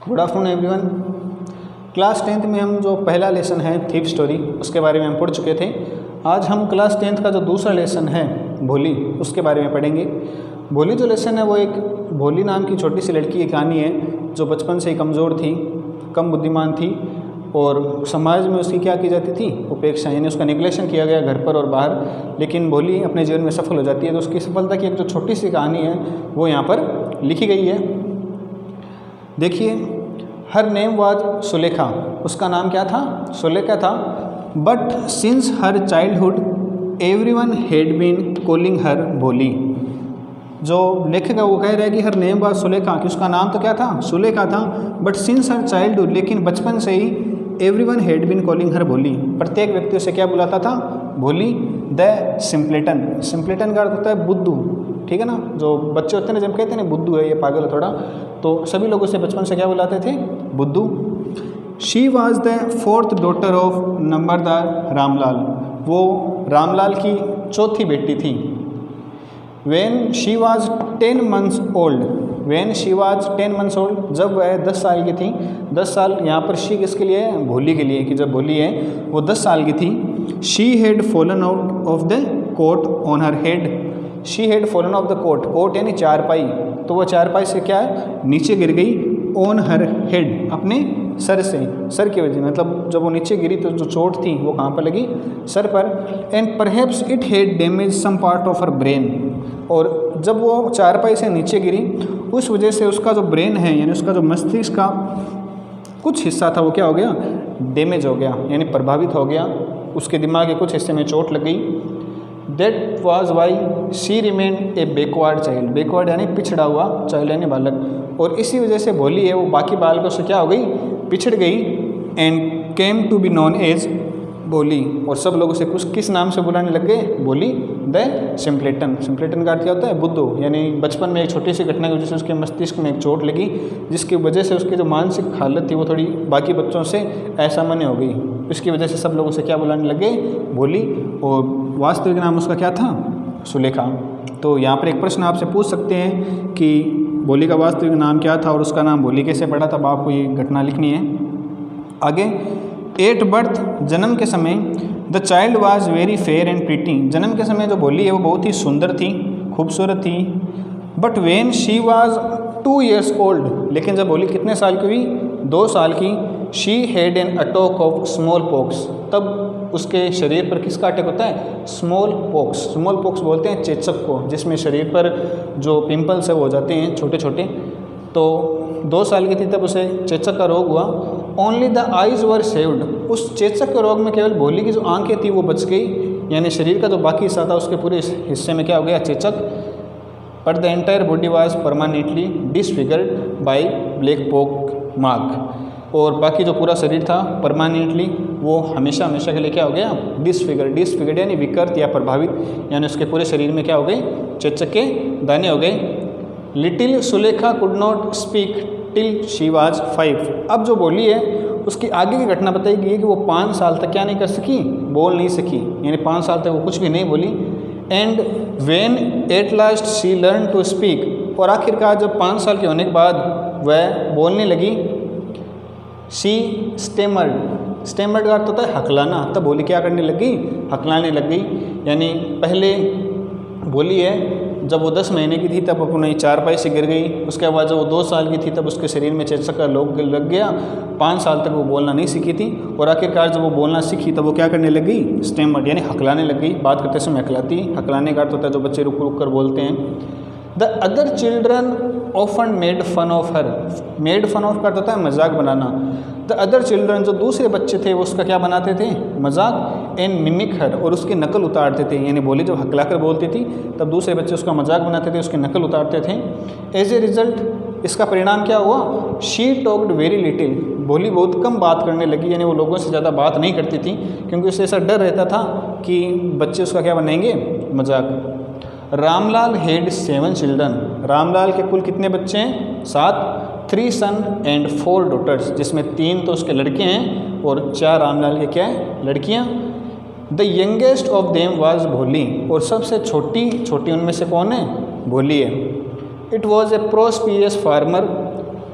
Good afternoon everyone. Class 10th में हम जो पहला लेसन है थीफ स्टोरी उसके बारे में हम पढ़ चुके थे। आज हम क्लास 10th का जो दूसरा लेसन है भोली उसके बारे में पढ़ेंगे। भोली जो लेसन है वो एक भोली नाम की छोटी सी लड़की की कहानी है जो बचपन से ही कमज़ोर थी, कम बुद्धिमान थी और समाज में उसकी क्या की जाती थी, उपेक्षा, यानी उसका निग्लेक्शन किया गया घर पर और बाहर। लेकिन भोली अपने जीवन में सफल हो जाती है। तो उसकी सफलता की एक जो छोटी सी कहानी है वो यहाँ पर लिखी गई है। देखिए, हर नेम वाज सुलेखा, उसका नाम क्या था? सुलेखा था। But since her childhood everyone had been calling her Bholi. जो लेखक है वो कह रहा है कि हर नेम वाज सुलेखा, कि उसका नाम तो क्या था? सुलेखा था। बट सिंस हर चाइल्डहुड, लेकिन बचपन से ही everyone had been calling her Bholi, प्रत्येक व्यक्ति उसे क्या बुलाता था? भोली। द सिम्पलेटन, सिम्पलेटन का अर्थ होता है बुद्धू, ठीक है ना। जो बच्चे होते हैं ना, जब कहते हैं ना बुद्धू है, ये पागल है थोड़ा, तो सभी लोग उसे बचपन से क्या बुलाते थे? बुद्धू। She was the fourth daughter of numberdar Ramlal, वो रामलाल की चौथी बेटी थी। When she was 10 months old, when she was 10 months old, जब वह 10 साल की थी। 10 साल यहाँ पर शी किसके लिए है? भोली के लिए, कि जब भोली है वो 10 साल की थी। She had fallen out of the coat on her head, she had fallen off the coat, cot यानी चारपाई, तो वह चारपाई से क्या है? नीचे गिर गई। ऑन हर हेड, अपने सर से, सर की वजह, मतलब जब वो नीचे गिरी तो जो चोट थी वो कहाँ पर लगी? सर पर। And perhaps it had damage some part of her brain, और जब वो चारपाई से नीचे गिरी उस वजह से उसका जो ब्रेन है, यानी उसका जो मस्तिष्क का कुछ हिस्सा था वो क्या हो गया? डैमेज हो गया, यानी प्रभावित हो गया। उसके दिमाग के कुछ हिस्से में चोट लग गई। That was why she remain A backward child, backward यानी पिछड़ा हुआ चाइल्ड यानी बालक, और इसी वजह से भोली है वो बाकी बालकों से क्या हो गई? पिछड़ गई। And came to be known as Bholi, और सब लोग उसे किस नाम से बुलाने लग गए? भोली द सिम्पलेटन। सिम्पलेटन का अर्थ क्या होता है? बुद्धू, यानी बचपन में एक छोटी सी घटना की वजह से उसके मस्तिष्क में एक चोट लगी, जिसकी वजह से उसकी जो मानसिक हालत थी वो थोड़ी बाकी बच्चों से असामान्य हो गई। इसकी वजह से सब लोग उसे क्या बुलाने लग गए? भोली। और वास्तविक नाम उसका क्या था? सुलेखा। तो यहाँ पर एक प्रश्न आपसे पूछ सकते हैं कि भोली का वास्तविक नाम क्या था और उसका नाम भोली कैसे पड़ा? तब आपको ये घटना लिखनी है आगे। एट बर्थ, जन्म के समय, the child was very fair and pretty, जन्म के समय जो भोली है वो बहुत ही सुंदर थी, खूबसूरत थी। But when she was 2 years old, लेकिन जब भोली कितने साल की हुई? 2 साल की। She had an attack of small pox, तब उसके शरीर पर किसका अटैक होता है? Small pox. स्मॉल पॉक्स बोलते हैं चेचक को, जिसमें शरीर पर जो पिंपल्स है वो हो जाते हैं छोटे छोटे। तो 2 साल की थी तब उसे चेचक का रोग हुआ। Only the eyes were saved, उस चेचक के रोग में केवल भोली की जो आंखें थी वो बच गई, यानी शरीर का जो बाकी हिस्सा था उसके पूरे हिस्से में क्या हो गया? चेचक। पर the entire body was permanently disfigured by black pock mark, और बाकी जो पूरा शरीर था परमानेंटली वो हमेशा हमेशा के लिए क्या हो गया? डिसफिगर्ड। डिसफिगर्ड यानी विकृत या प्रभावित, यानी उसके पूरे शरीर में क्या हो गई? चेचक के दाने हो गए। Little Sulekha could not speak till she was 5, अब जो बोली है उसकी आगे की घटना बताई गई है कि वो 5 साल तक क्या नहीं कर सकी? बोल नहीं सकी, यानी 5 साल तक वो कुछ भी नहीं बोली। And when at last she learn to speak, और आखिरकार जब 5 साल के होने के बाद वह बोलने लगी, शी स्टेमर्ड, स्टेमर्ड का अर्थ होता है हकलाना, तब बोली क्या करने लगी? हकलाने लग गई। यानी पहले बोली है जब वो 10 महीने की थी तब अपनी चारपाई से गिर गई, उसके बाद जब वो 2 साल की थी तब उसके शरीर में चेचक का रोग लग गया। 5 साल तक वो बोलना नहीं सीखी थी, और आखिरकार जब वो बोलना सीखी तब वो क्या करने लग गई? स्टेमर्ड यानी हकलाने लग गई। बात करते समय हकलाती, हकलाने का अर्थ होता है जो बच्चे रुक रुक कर बोलते हैं। The other children often made fun of her, made fun of का अर्थ होता है मजाक बनाना। द अदर चिल्ड्रन, जो दूसरे बच्चे थे वो उसका क्या बनाते थे? मजाक। एंड मिमिक हर, और उसकी नकल उतारते थे, यानी बोली जब हकला कर बोलती थी तब दूसरे बच्चे उसका मजाक बनाते थे, उसकी नकल उतारते थे। एज ए रिजल्ट, इसका परिणाम क्या हुआ? शी टॉक्ड वेरी लिटिल, बोली बहुत कम बात करने लगी, यानी वो लोगों से ज़्यादा बात नहीं करती थी, क्योंकि उसे ऐसा डर रहता था कि बच्चे उसका क्या बनाएंगे? मजाक। रामलाल हैड 7 चिल्ड्रन, रामलाल के कुल कितने बच्चे हैं? 7। 3 सन एंड 4 डॉटर्स, जिसमें 3 तो उसके लड़के हैं और 4 रामलाल के क्या है? लड़कियां। The youngest of them was भोली, और सबसे छोटी उनमें से कौन है? भोली है। It was a prosperous farmer,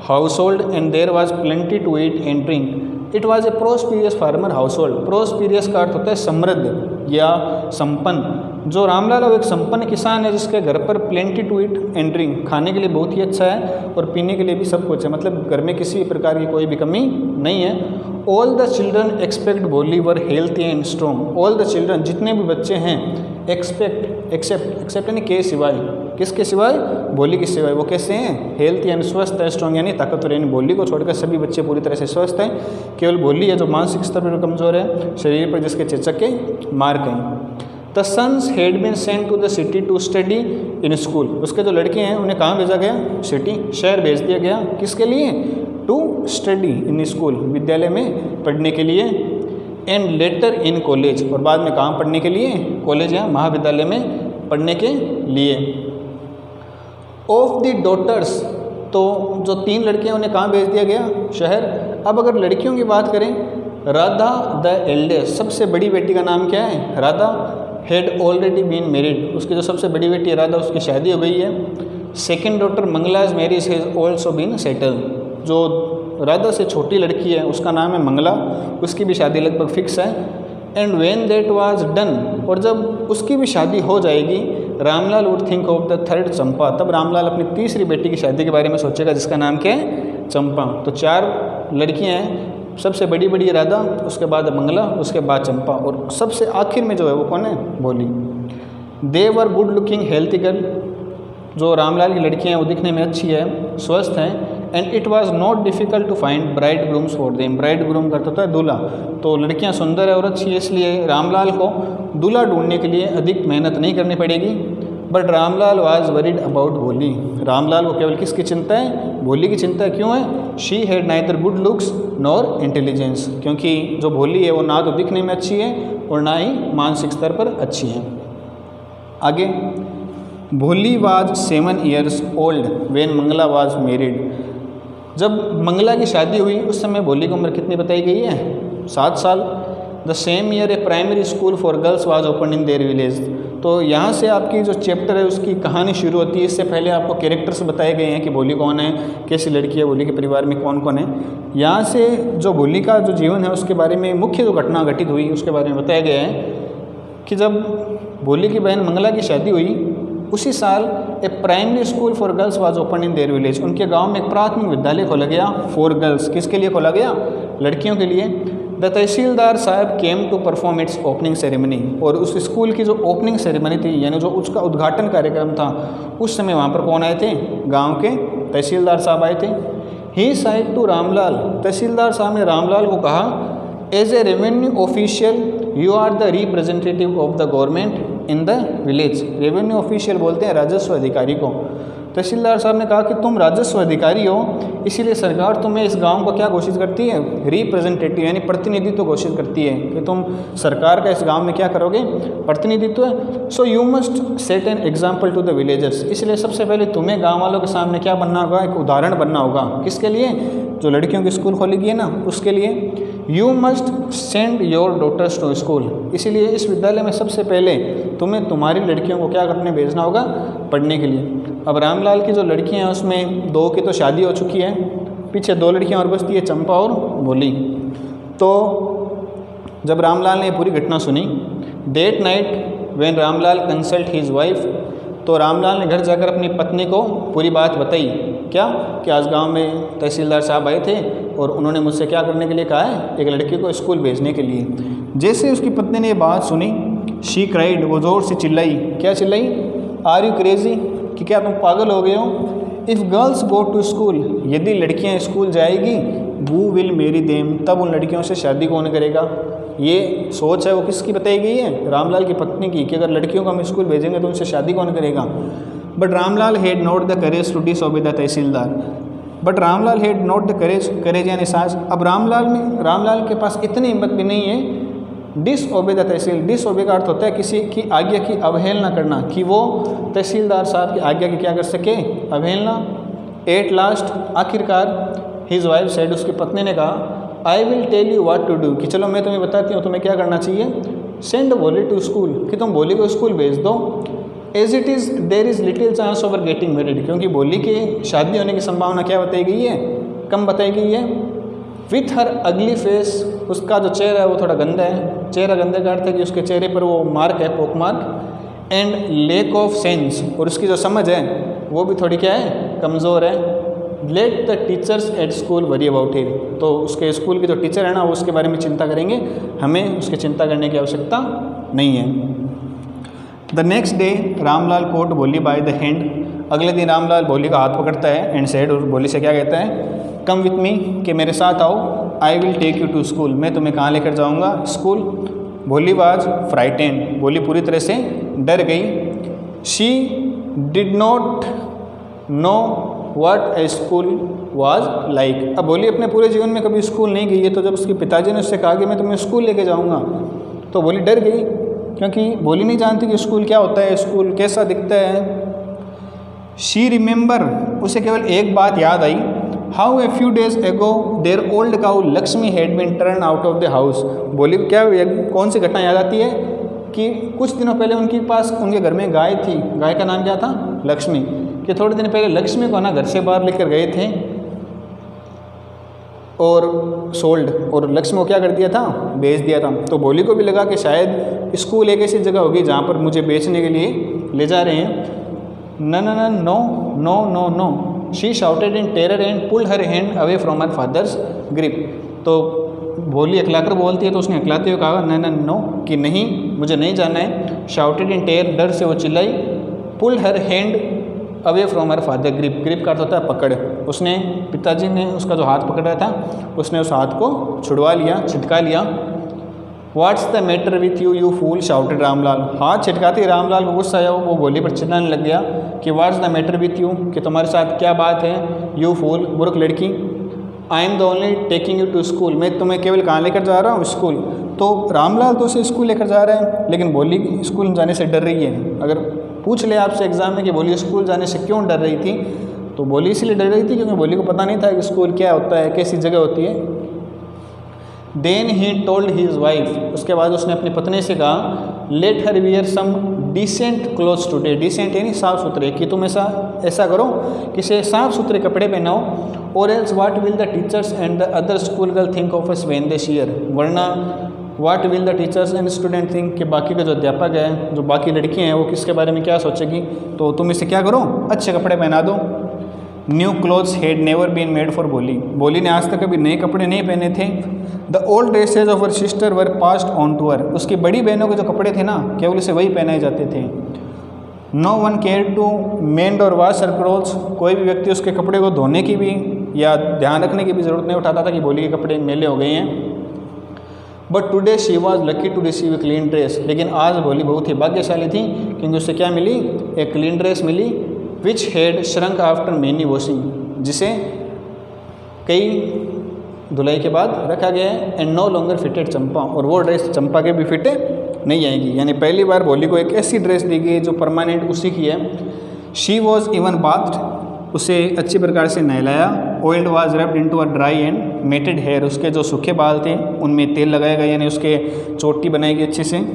household and there was plenty to eat and drink. It was a prosperous farmer household. Prosperous का अर्थ होता है समृद्ध या संपन्न। जो रामलाल वो एक संपन्न किसान है जिसके घर पर plenty to eat and drink, खाने के लिए बहुत ही अच्छा है और पीने के लिए भी सब कुछ है, मतलब घर में किसी प्रकार की कोई भी कमी नहीं है। All the children expect Bholi were healthy and strong. All the children जितने भी बच्चे हैं एक्सेप्ट यानी के सिवाय, किसके सिवाय? भोली के सिवाय। वो कैसे हैं? हेल्थी यानी स्वस्थ है, स्ट्रॉन्ग यानी ताकतवर, यानी भोली को छोड़कर सभी बच्चे पूरी तरह से स्वस्थ हैं। केवल भोली है जो मानसिक स्तर पर कमज़ोर है, शरीर पर जिसके चेचक के मार्क हैं। The sons had been sent to the city to study in school. उसके जो लड़के हैं उन्हें कहाँ भेजा गया? सिटी, शहर भेज दिया गया। किसके लिए? टू स्टडी इन स्कूल, विद्यालय में पढ़ने के लिए। एंड लेटर इन कॉलेज, और बाद में कहाँ पढ़ने के लिए? कॉलेज या महाविद्यालय में पढ़ने के लिए। ऑफ द डॉटर्स, तो जो 3 लड़कियाँ उन्हें कहाँ भेज दिया गया? शहर। अब अगर लड़कियों की बात करें, राधा द एल्डेस्ट, सबसे बड़ी बेटी का नाम क्या है? Radha. Had already been married, उसकी जो सबसे बड़ी बेटी है राधा उसकी शादी हो गई है। Second daughter Mangala's marriage has also been settle, जो राधा से छोटी लड़की है उसका नाम है मंगला, उसकी भी शादी लगभग फिक्स है। And when that was done, और जब उसकी भी शादी हो जाएगी, Ramlal would think of the third Champa, तब रामलाल अपनी तीसरी बेटी की शादी के बारे में सोचेगा जिसका नाम क्या है? चंपा। तो 4 लड़कियां हैं, सबसे बड़ी बड़ी राधा, उसके बाद मंगला, उसके बाद चंपा, और सबसे आखिर में जो है वो कौन है? Bholi. They were good looking healthy girl, जो रामलाल की लड़कियां हैं वो दिखने में अच्छी है, स्वस्थ हैं। And it was not difficult to find bridegrooms for them, bridegroom करता था दूल्हा, तो लड़कियां सुंदर है और अच्छी है, इसलिए रामलाल को दूल्हा ढूंढने के लिए अधिक मेहनत नहीं करनी पड़ेगी। But Ramlal was worried about भोली, रामलाल को केवल किसकी चिंता है? भोली की चिंता। क्यों है? She had neither good looks nor intelligence, क्योंकि जो भोली है वो ना तो दिखने में अच्छी है और ना ही मानसिक स्तर पर अच्छी है। आगे, Bholi was 7 years old when Mangala was married. जब मंगला की शादी हुई उस समय भोली की उम्र कितनी बताई गई है? 7 साल। The same year A primary school for girls was open in their village. तो यहाँ से आपकी जो चैप्टर है उसकी कहानी शुरू होती है। इससे पहले आपको कैरेक्टर्स बताए गए हैं कि भोली कौन है, कैसी लड़की है, भोली के परिवार में कौन कौन है। यहाँ से जो भोली का जो जीवन है उसके बारे में मुख्य जो घटना घटित हुई उसके बारे में बताया गया है कि जब भोली की बहन मंगला की शादी हुई उसी साल a primary school for girls was open in their village. उनके गांव में एक प्राथमिक विद्यालय खोला गया फॉर गर्ल्स। किसके लिए खोला गया? लड़कियों के लिए। The tehsildar sahib came to perform its opening ceremony, और उस स्कूल की जो ओपनिंग सेरेमनी थी यानी जो उसका उद्घाटन कार्यक्रम था उस समय वहाँ पर कौन आए थे? गाँव के तहसीलदार साहब आए थे। He said to Ramlal, tehsildar साहब ने रामलाल को कहा, as a revenue official you are the representative of the government in the village. Revenue official बोलते हैं राजस्व अधिकारी को। तहसीलदार साहब ने कहा कि तुम राजस्व अधिकारी हो, इसीलिए सरकार तुम्हें इस गांव को क्या घोषित करती है? रिप्रेजेंटेटिव यानी प्रतिनिधित्व घोषित करती है कि तुम सरकार का इस गांव में क्या करोगे? प्रतिनिधित्व। So you must set an example to the villagers, इसलिए सबसे पहले तुम्हें गाँव वालों के सामने क्या बनना होगा? एक उदाहरण बनना होगा। किसके लिए? जो लड़कियों की स्कूल खोली गई है ना उसके लिए। You must send your daughters to school, इसीलिए इस विद्यालय में सबसे पहले तुम्हें तुम्हारी लड़कियों को क्या करने भेजना होगा? पढ़ने के लिए। अब रामलाल की जो लड़कियां हैं उसमें 2 की तो शादी हो चुकी है, पीछे 2 लड़कियां और बचती है, चंपा और भोली। तो जब रामलाल ने पूरी घटना सुनी, that night when Ramlal consult his wife, तो रामलाल ने घर जाकर अपनी पत्नी को पूरी बात बताई। क्या? कि आज गांव में तहसीलदार साहब आए थे और उन्होंने मुझसे क्या करने के लिए कहा है? एक लड़की को स्कूल भेजने के लिए। जैसे उसकी पत्नी ने ये बात सुनी, शी क्राइड, वो ज़ोर से चिल्लाई। क्या चिल्लाई? आर यू क्रेजी, कि क्या तुम पागल हो गए हो? If girls go to school, यदि लड़कियां स्कूल जाएगी, वू विल मैरी देम, तब उन लड़कियों से शादी कौन करेगा? ये सोच है वो किसकी बताई गई है? रामलाल की पत्नी की, कि अगर लड़कियों को हम स्कूल भेजेंगे तो उनसे शादी कौन करेगा? But Ramlal had not the courage to disobey the tehsildar. But Ramlal had not the courage यानी साहस। अब रामलाल के पास इतनी हिम्मत भी नहीं है डिसओबे द तहसील। डिसओबे का अर्थ होता है किसी की आज्ञा की अवहेलना करना, कि वो तहसीलदार साहब की आज्ञा की क्या कर सके? अवहेलना। एट लास्ट, आखिरकार, हिज वाइफ सेड, उसकी पत्नी ने कहा, I will tell you what to do, कि चलो मैं तुम्हें बताती हूँ तुम्हें क्या करना चाहिए। सेंड भोली टू स्कूल, कि तुम भोली को स्कूल भेज दो। As it is there is little chance over getting married, क्योंकि भोली की शादी होने की संभावना क्या बताई गई है, कम बताई गई है। विथ हर अगली फेस, उसका जो चेहरा है वो थोड़ा गंदा है, चेहरा गंदे का अर्थ है कि उसके चेहरे पर वो मार्क है, पोक mark. And lake of sense, और उसकी जो समझ है वो भी थोड़ी क्या है, कमज़ोर है। Let the teachers at school worry about him, तो उसके स्कूल के जो टीचर है ना वो उसके बारे में चिंता करेंगे, हमें उसकी चिंता करने की आवश्यकता नहीं है। The next day Ramlal caught Bholi by the hand, अगले दिन रामलाल भोली का हाथ पकड़ता है एंड सेड, और भोली से क्या कहता है, कम विथ मी, कि मेरे साथ आओ, I will take you to school, मैं तुम्हें कहाँ लेकर जाऊँगा, स्कूल। भोली वाज फ्राइटेंड, भोली पूरी तरह से डर गई। She did not know what A school was like, अब भोली अपने पूरे जीवन में कभी स्कूल नहीं गई है, तो जब उसके पिताजी ने उससे कहा कि मैं तुम्हें स्कूल लेके जाऊँगा, तो भोली डर गई, क्योंकि भोली नहीं जानती कि स्कूल क्या होता है, स्कूल कैसा दिखता है। शी रिमेंबर, उसे केवल एक बात याद आई, how a few days ago their old cow Lakshmi had been turned out of the house. Bholi को क्या कौन सी घटना याद आती है कि कुछ दिनों पहले उनके पास उनके घर में गाय थी, गाय का नाम क्या था, लक्ष्मी, कि थोड़े दिन पहले लक्ष्मी को ना घर से बाहर लेकर गए थे और सोल्ड, और लक्ष्मी को क्या कर दिया था, बेच दिया था। तो भोली को भी लगा कि शायद स्कूल एक ऐसी जगह होगी जहाँ पर मुझे बेचने के लिए ले जा रहे हैं। No no no no no no no, she shouted in terror and pulled her hand away from her father's grip. तो भोली अखलाकर बोलती है, तो उसने अखलाते हुए कहा न न नो, कि नहीं मुझे नहीं जाना है। शाउटेड इन टेर, डर से वो चिल्लाई। Pulled her hand away from her father grip, grip का अर्थ होता है पकड़। उसने, पिताजी ने उसका जो हाथ पकड़ा था, उसने उस हाथ को छुड़वा लिया, छिटका लिया। What's the matter with you you fool, shouted Ramlal. हाथ छिटकाते रामलाल को गुस्सा आया, वो भोली पर चिल्लाने लग गया कि what's the matter with you, कि तुम्हारे साथ क्या बात है, यू फूल, मूर्ख लड़की। I am the only taking you to school, मैं तुम्हें केवल कहाँ लेकर जा रहा हूँ, स्कूल। तो रामलाल तो उसे स्कूल लेकर जा रहा है, लेकिन भोली स्कूल जाने से डर रही है। अगर पूछ ले आपसे एग्जाम में कि भोली स्कूल जाने से क्यों डर रही थी, तो भोली इसलिए डर रही थी क्योंकि भोली को पता नहीं था कि स्कूल क्या होता है, कैसी जगह होती है। Then he told his wife, उसके बाद उसने अपनी पत्नी से कहा, let her wear some decent clothes today, decent यानी साफ़ सुथरे, कि तुम ऐसा करो कि से साफ़ सुथरे कपड़े पहनाओ, और else what will the teachers and the other school girl think of us when they see her, वरना what will the teachers and student think, कि बाकी के जो अध्यापक हैं, जो बाकी लड़कियाँ हैं, वो किसके बारे में क्या सोचेगी। तो तुम इसे क्या करो, अच्छे कपड़े पहना दो। New clothes had never been made for Bholi, Bholi ने आज तक कभी नए कपड़े नहीं पहने थे। The old dresses of her sister were passed on to her, उसकी बड़ी बहनों के जो कपड़े थे ना, केवल उसे वही पहनाए जाते थे। No one care to mend or wash her clothes, कोई भी व्यक्ति उसके कपड़े को धोने की भी या ध्यान रखने की भी ज़रूरत नहीं उठाता था कि भोली के कपड़े मेले हो गए हैं। But today she was lucky to receive a clean dress, लेकिन आज भोली बहुत ही भाग्यशाली थी, क्योंकि उससे क्या मिली, एक क्लीन ड्रेस मिली। Which had shrunk after many washing, जिसे कई धुलाई के बाद रखा गया है। And no longer fitted Champa, और वो ड्रेस चंपा के भी फिटे नहीं आएगी, यानी पहली बार भोली को एक ऐसी ड्रेस दी गई जो परमानेंट उसी की है। शी वॉज इवन बाथ्ड, उसे अच्छी प्रकार से नहलाया। Oiled was wrapped into a dry and matted hair, उसके जो सूखे बाल थे उनमें तेल लगाया गया, यानी उसके चोटी बनाई गई अच्छे से।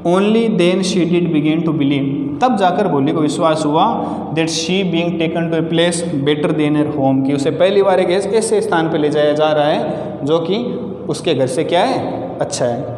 Only then she did begin to believe, तब जाकर भोली को विश्वास हुआ that she being taken to a place better than her home, कि उसे पहली बार एक ऐसे स्थान पर ले जाया जा रहा है जो कि उसके घर से क्या है, अच्छा है।